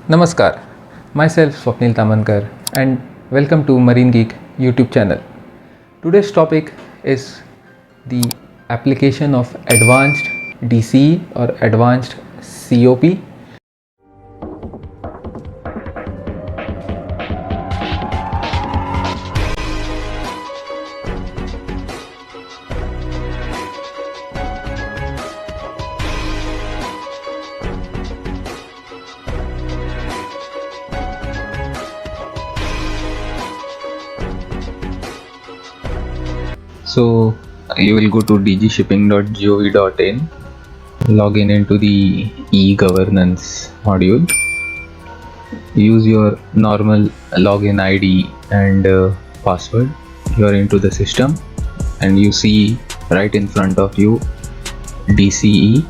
Namaskar, myself Swapnil Tamankar and welcome to Marine Geek YouTube channel. Today's topic is the application of advanced DCE or advanced COP. So you will go to dgshipping.gov.in, log in into the e-governance module, use your normal login ID and password. You are into the system and you see right in front of you DCE,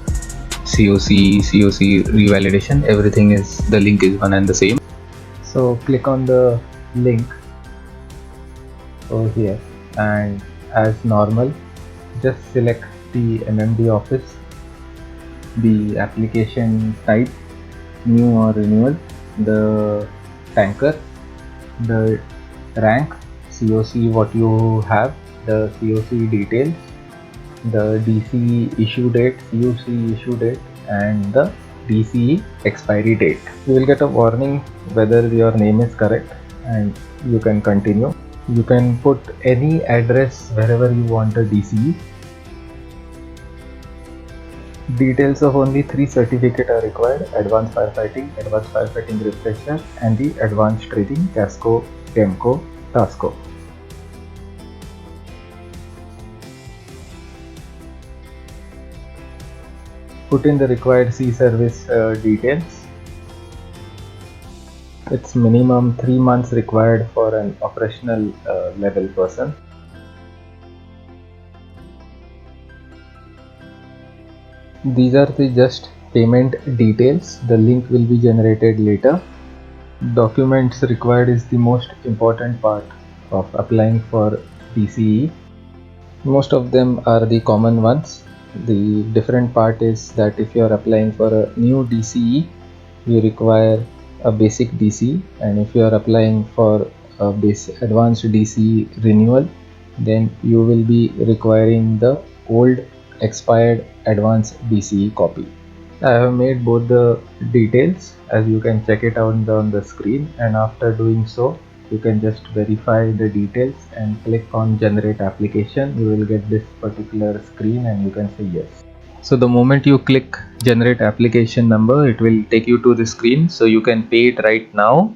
COC revalidation. Everything is, the link is one and the same. So click on the link over here and as normal just select the MMD office, the application type, new or renewal, the tanker, the rank, COC what you have, the COC details, the DCE issue date, COC issue date and the DCE expiry date. You will get a warning whether your name is correct and you can continue. You can put any address wherever you want a DCE. Details of only 3 certificates are required: Advanced Firefighting Refresher and the Advanced Training Casco, Gemco, TASCO. Put in the required sea service details. It's minimum 3 months required for an operational level person. These are the just payment details. The link will be generated later. Documents required is the most important part of applying for DCE. Most of them are the common ones. The different part is that if you are applying for a new DCE, you require a basic DC, and if you are applying for a advanced DC renewal, then you will be requiring the old expired advanced DCE copy. I have made both the details, as you can check it out on the screen, and after doing so you can just verify the details and click on generate application. You will get this particular screen and you can say yes. So the moment you click generate application number, it will take you to the screen, so you can pay it right now.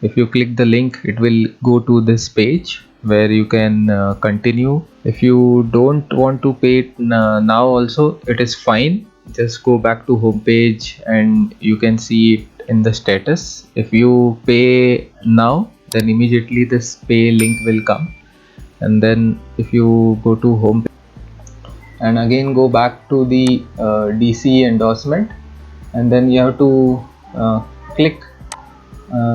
If you click the link, it will go to this page where you can continue. If you don't want to pay it now also, it is fine. Just go back to home page and you can see it in the status. If you pay now, then immediately this pay link will come, and then if you go to home page and again go back to the DCE endorsement, and then you have to click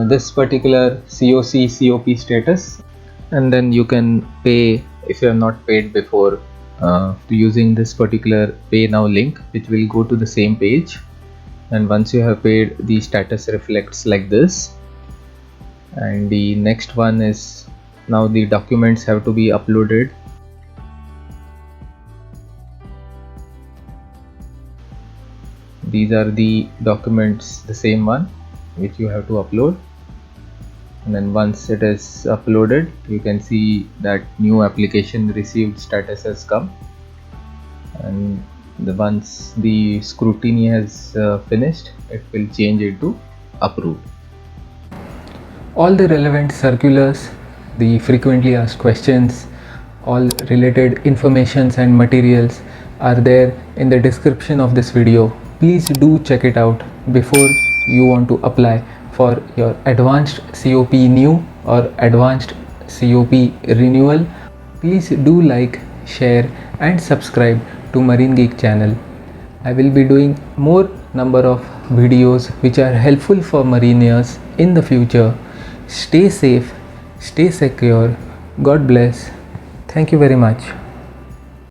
this particular COP status, and then you can pay if you have not paid before using this particular pay now link, which will go to the same page. And once you have paid, the status reflects like this. And the next one is, now the documents have to be uploaded. These are the documents, the same one which you have to upload, and then once it is uploaded, you can see that new application received status has come, and once the scrutiny has finished, it will change into approved. All the relevant circulars, the frequently asked questions, all related informations and materials are there in the description of this video. Please do check it out before you want to apply for your advanced COP new or advanced COP renewal. Please do like, share and subscribe to Marine Geek channel. I will be doing more number of videos which are helpful for mariners in the future. Stay safe, stay secure. God bless. Thank you very much.